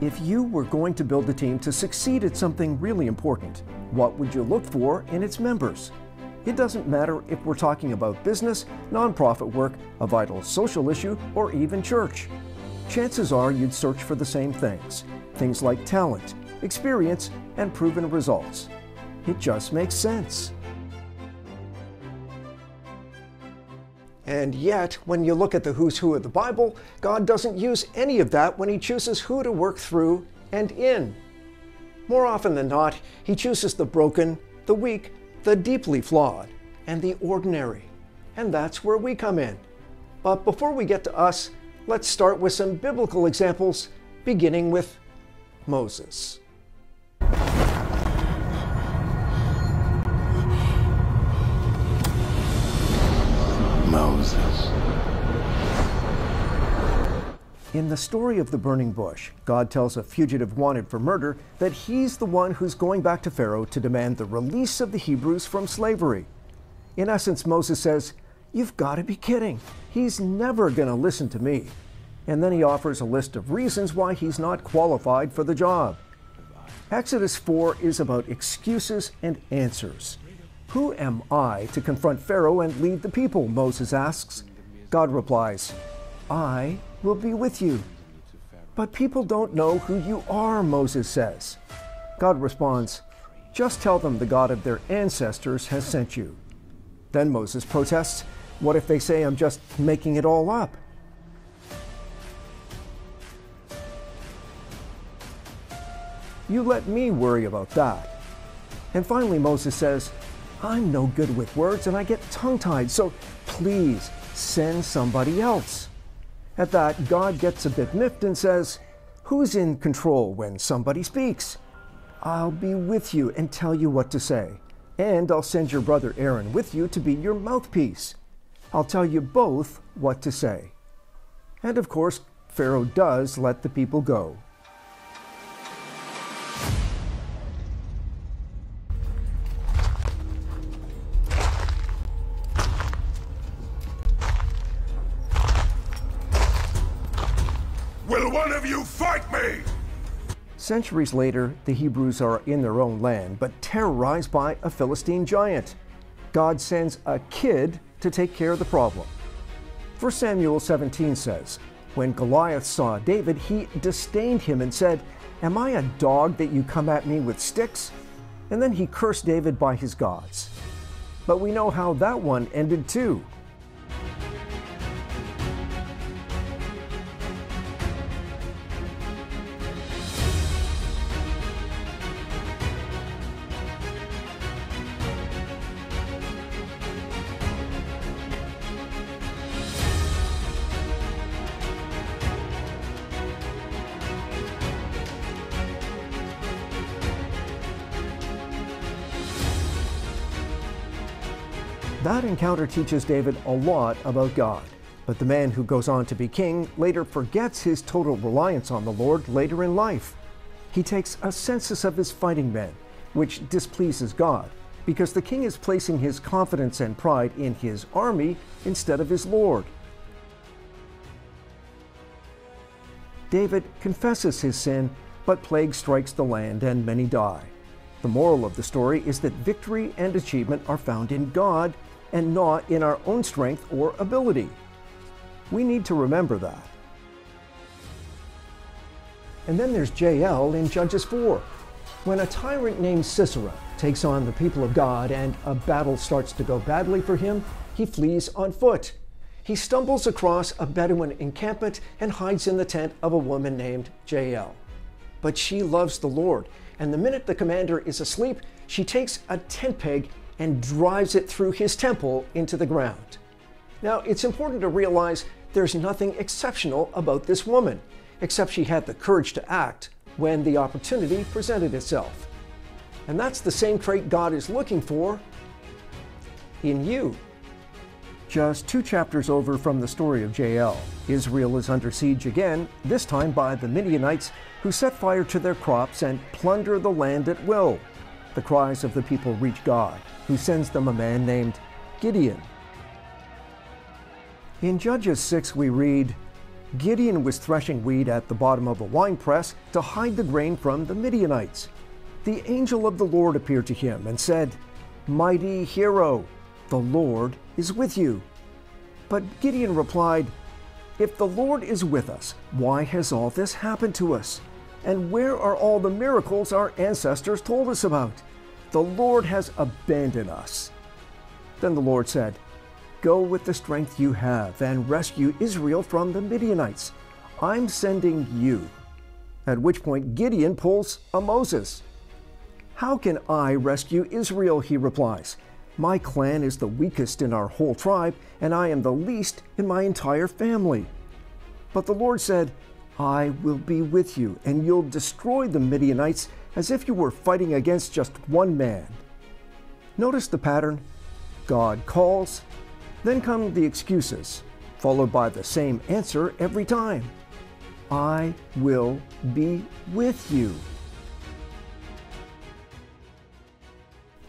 If you were going to build a team to succeed at something really important, what would you look for in its members? It doesn't matter if we're talking about business, nonprofit work, a vital social issue, or even church. Chances are you'd search for the same things. Things like talent, experience, and proven results. It just makes sense. And yet, when you look at the who's who of the Bible, God doesn't use any of that when He chooses who to work through and in. More often than not, He chooses the broken, the weak, the deeply flawed, and the ordinary. And that's where we come in. But before we get to us, let's start with some biblical examples, beginning with Moses. Moses. In the story of the burning bush, God tells a fugitive wanted for murder that he's the one who's going back to Pharaoh to demand the release of the Hebrews from slavery. In essence, Moses says, "You've got to be kidding. He's never going to listen to me." And then he offers a list of reasons why he's not qualified for the job. Exodus 4 is about excuses and answers. "Who am I to confront Pharaoh and lead the people?" Moses asks. God replies, "I will be with you." "But people don't know who you are," Moses says. God responds, "Just tell them the God of their ancestors has sent you." Then Moses protests, "What if they say I'm just making it all up?" "You let me worry about that." And finally Moses says, "I'm no good with words and I get tongue-tied, so please send somebody else." At that, God gets a bit miffed and says, "Who's in control when somebody speaks? I'll be with you and tell you what to say, and I'll send your brother Aaron with you to be your mouthpiece. I'll tell you both what to say." And of course, Pharaoh does let the people go. Will one of you fight me? Centuries later, the Hebrews are in their own land, but terrorized by a Philistine giant. God sends a kid to take care of the problem. 1 Samuel 17 says, "When Goliath saw David, he disdained him and said, 'Am I a dog that you come at me with sticks?' And then he cursed David by his gods." But we know how that one ended too. That encounter teaches David a lot about God. But the man who goes on to be king later forgets his total reliance on the Lord later in life. He takes a census of his fighting men, which displeases God, because the king is placing his confidence and pride in his army instead of his Lord. David confesses his sin, but plague strikes the land and many die. The moral of the story is that victory and achievement are found in God and not in our own strength or ability. We need to remember that. And then there's Jael in Judges 4. When a tyrant named Sisera takes on the people of God and a battle starts to go badly for him, he flees on foot. He stumbles across a Bedouin encampment and hides in the tent of a woman named Jael. But she loves the Lord, and the minute the commander is asleep, she takes a tent peg and drives it through his temple into the ground. Now, it's important to realize there's nothing exceptional about this woman, except she had the courage to act when the opportunity presented itself. And that's the same trait God is looking for in you. Just 2 chapters over from the story of Jael, Israel is under siege again, this time by the Midianites, who set fire to their crops and plunder the land at will. The cries of the people reach God, who sends them a man named Gideon. In Judges 6 we read, Gideon was threshing wheat at the bottom of a winepress to hide the grain from the Midianites. The angel of the Lord appeared to him and said, "Mighty hero, the Lord is with you." But Gideon replied, "If the Lord is with us, why has all this happened to us? And where are all the miracles our ancestors told us about? The Lord has abandoned us." Then the Lord said, "Go with the strength you have and rescue Israel from the Midianites. I'm sending you." At which point Gideon pulls a Moses. "How can I rescue Israel?" he replies. "My clan is the weakest in our whole tribe, and I am the least in my entire family." But the Lord said, "I will be with you, and you'll destroy the Midianites as if you were fighting against just one man." Notice the pattern. God calls, then come the excuses, followed by the same answer every time. I will be with you.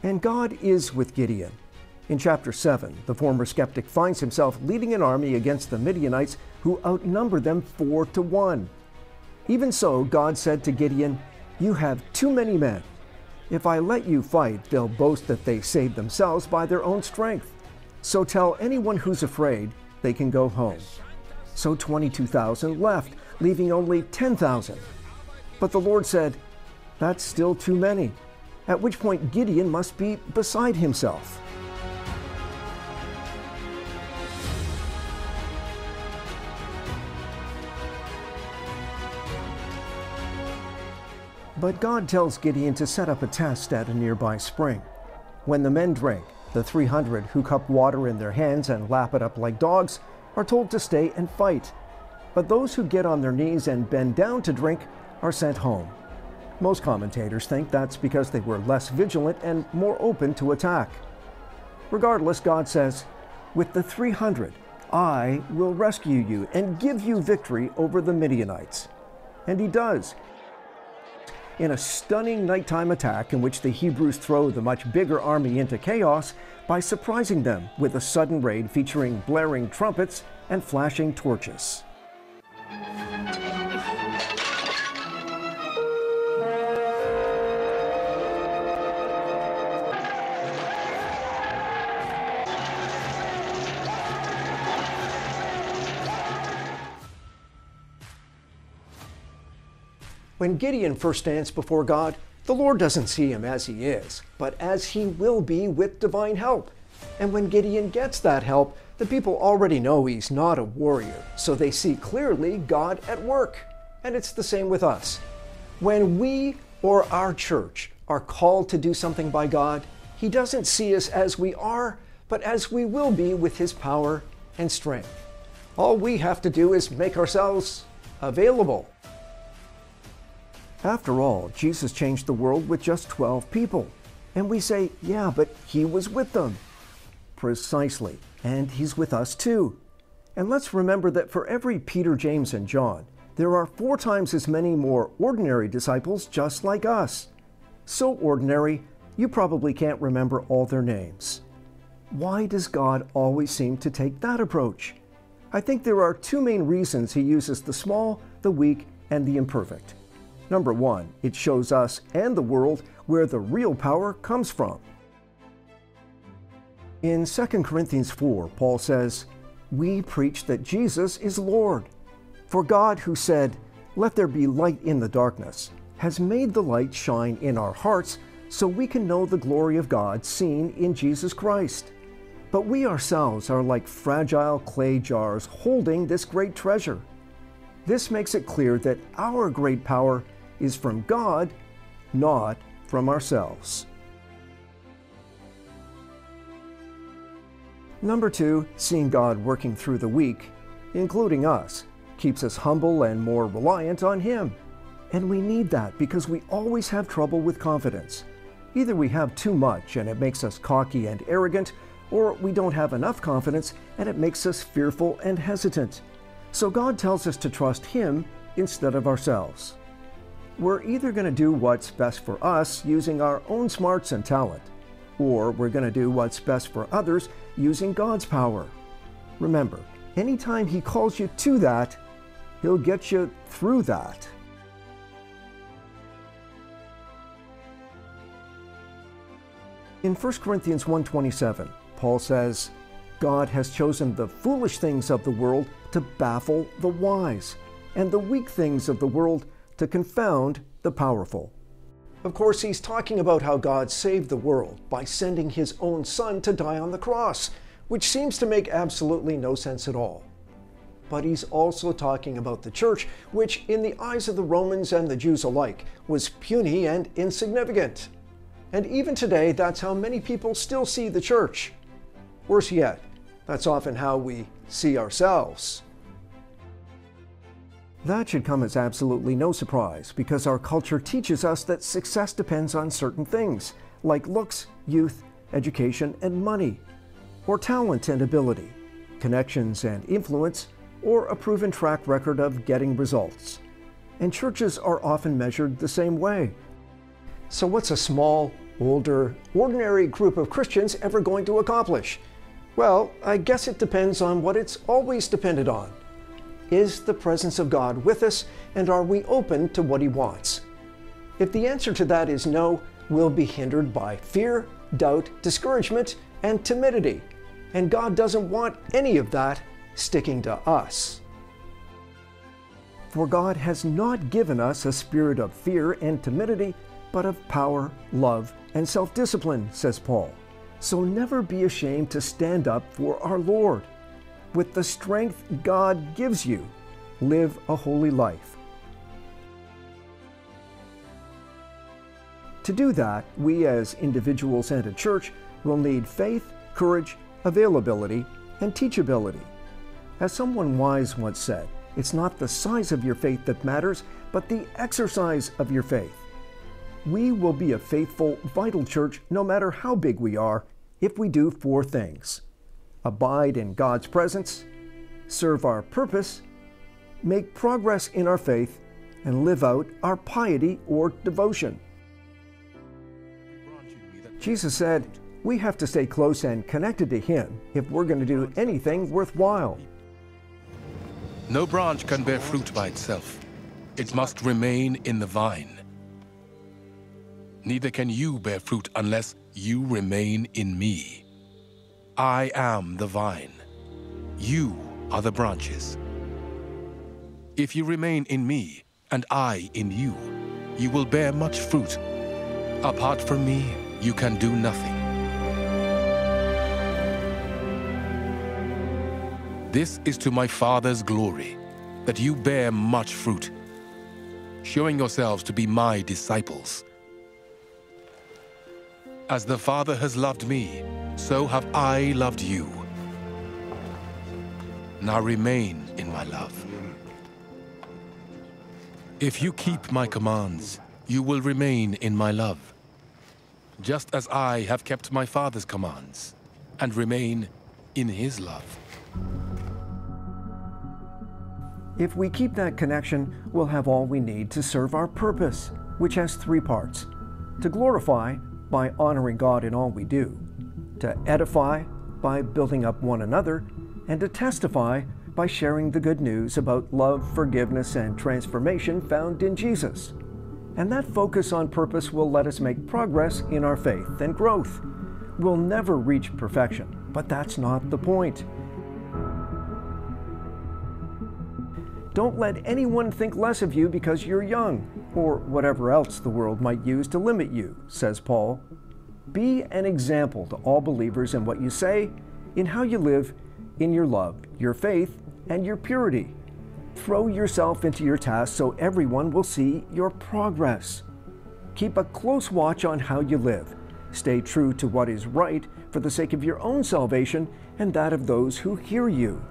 And God is with Gideon. In chapter 7, the former skeptic finds himself leading an army against the Midianites who outnumber them 4-1. Even so, God said to Gideon, "You have too many men. If I let you fight, they'll boast that they saved themselves by their own strength. So tell anyone who's afraid they can go home." So 22,000 left, leaving only 10,000. But the Lord said, "That's still too many." At which point Gideon must be beside himself. But God tells Gideon to set up a test at a nearby spring. When the men drink, the 300 who cup water in their hands and lap it up like dogs are told to stay and fight. But those who get on their knees and bend down to drink are sent home. Most commentators think that's because they were less vigilant and more open to attack. Regardless, God says, "With the 300, I will rescue you and give you victory over the Midianites." And he does. In a stunning nighttime attack in which the Hebrews throw the much bigger army into chaos by surprising them with a sudden raid featuring blaring trumpets and flashing torches. When Gideon first stands before God, the Lord doesn't see him as he is, but as he will be with divine help. And when Gideon gets that help, the people already know he's not a warrior, so they see clearly God at work. And it's the same with us. When we or our church are called to do something by God, he doesn't see us as we are, but as we will be with his power and strength. All we have to do is make ourselves available. After all, Jesus changed the world with just 12 people. And we say, yeah, but he was with them. Precisely. And he's with us too. And let's remember that for every Peter, James, and John, there are 4 times as many more ordinary disciples just like us. So ordinary, you probably can't remember all their names. Why does God always seem to take that approach? I think there are 2 main reasons he uses the small, the weak, and the imperfect. Number 1, it shows us and the world where the real power comes from. In 2 Corinthians 4, Paul says, "We preach that Jesus is Lord. For God, who said, 'Let there be light in the darkness,' has made the light shine in our hearts so we can know the glory of God seen in Jesus Christ. But we ourselves are like fragile clay jars holding this great treasure." This makes it clear that our great power is from God, not from ourselves. Number 2, seeing God working through the weak, including us, keeps us humble and more reliant on him. And we need that because we always have trouble with confidence. Either we have too much and it makes us cocky and arrogant, or we don't have enough confidence and it makes us fearful and hesitant. So God tells us to trust him instead of ourselves. We're either going to do what's best for us using our own smarts and talent, or we're going to do what's best for others using God's power. Remember, anytime he calls you to that, He'll get you through that. In 1 Corinthians 1:27, Paul says, God has chosen the foolish things of the world to baffle the wise, and the weak things of the world to confound the powerful. Of course, he's talking about how God saved the world by sending his own son to die on the cross, which seems to make absolutely no sense at all. But he's also talking about the church, which in the eyes of the Romans and the Jews alike was puny and insignificant. And even today, that's how many people still see the church. Worse yet, that's often how we see ourselves. That should come as absolutely no surprise, because our culture teaches us that success depends on certain things, like looks, youth, education, and money, or talent and ability, connections and influence, or a proven track record of getting results. And churches are often measured the same way. So what's a small, older, ordinary group of Christians ever going to accomplish? Well, I guess it depends on what it's always depended on. Is the presence of God with us, and are we open to what He wants? If the answer to that is no, we'll be hindered by fear, doubt, discouragement, and timidity. And God doesn't want any of that sticking to us. For God has not given us a spirit of fear and timidity, but of power, love, and self-discipline, says Paul. So never be ashamed to stand up for our Lord. With the strength God gives you, live a holy life. To do that, we as individuals and a church will need faith, courage, availability, and teachability. As someone wise once said, it's not the size of your faith that matters, but the exercise of your faith. We will be a faithful, vital church no matter how big we are if we do 4 things: abide in God's presence, serve our purpose, make progress in our faith, and live out our piety or devotion. Jesus said, we have to stay close and connected to Him if we're going to do anything worthwhile. No branch can bear fruit by itself. It must remain in the vine. Neither can you bear fruit unless you remain in me. I am the vine. You are the branches. If you remain in me, and I in you, you will bear much fruit. Apart from me, you can do nothing. This is to my Father's glory, that you bear much fruit, showing yourselves to be my disciples. As the Father has loved me, so have I loved you. Now remain in my love. If you keep my commands, you will remain in my love, just as I have kept my Father's commands and remain in His love. If we keep that connection, we'll have all we need to serve our purpose, which has 3 parts: to glorify by honoring God in all we do, to edify by building up one another, and to testify by sharing the good news about love, forgiveness, and transformation found in Jesus. And that focus on purpose will let us make progress in our faith and growth. We'll never reach perfection, but that's not the point. Don't let anyone think less of you because you're young, or whatever else the world might use to limit you, says Paul. Be an example to all believers in what you say, in how you live, in your love, your faith, and your purity. Throw yourself into your task so everyone will see your progress. Keep a close watch on how you live. Stay true to what is right for the sake of your own salvation and that of those who hear you.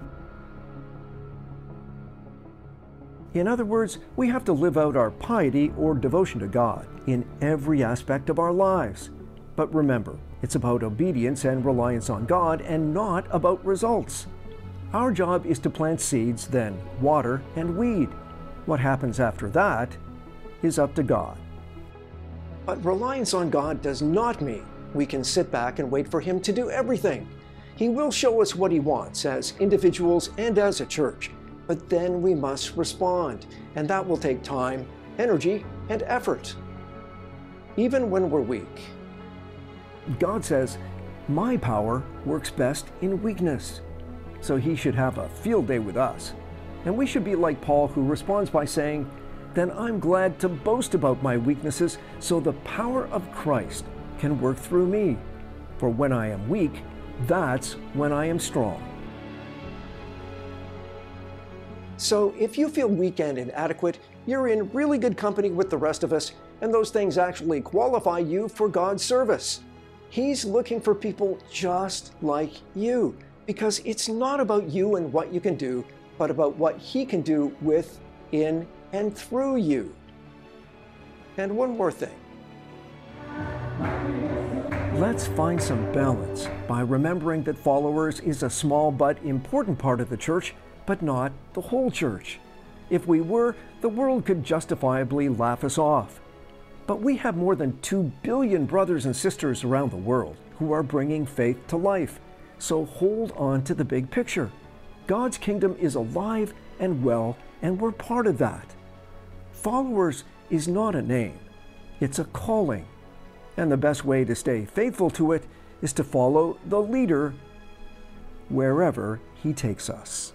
In other words, we have to live out our piety or devotion to God in every aspect of our lives. But remember, it's about obedience and reliance on God and not about results. Our job is to plant seeds, then water and weed. What happens after that is up to God. But reliance on God does not mean we can sit back and wait for Him to do everything. He will show us what He wants as individuals and as a church. but then we must respond, and that will take time, energy, and effort, even when we're weak. God says, "My power works best in weakness." So he should have a field day with us. And we should be like Paul, who responds by saying, "Then I'm glad to boast about my weaknesses, so the power of Christ can work through me. For when I am weak, that's when I am strong." So if you feel weak and inadequate, you're in really good company with the rest of us, and those things actually qualify you for God's service. He's looking for people just like you, because it's not about you and what you can do, but about what He can do with, in, and through you. And one more thing. Let's find some balance by remembering that followers is a small but important part of the church, but not the whole church. If we were, the world could justifiably laugh us off. But we have more than 2 billion brothers and sisters around the world who are bringing faith to life. So hold on to the big picture. God's kingdom is alive and well, and we're part of that. Followers is not a name, it's a calling. And the best way to stay faithful to it is to follow the leader wherever he takes us.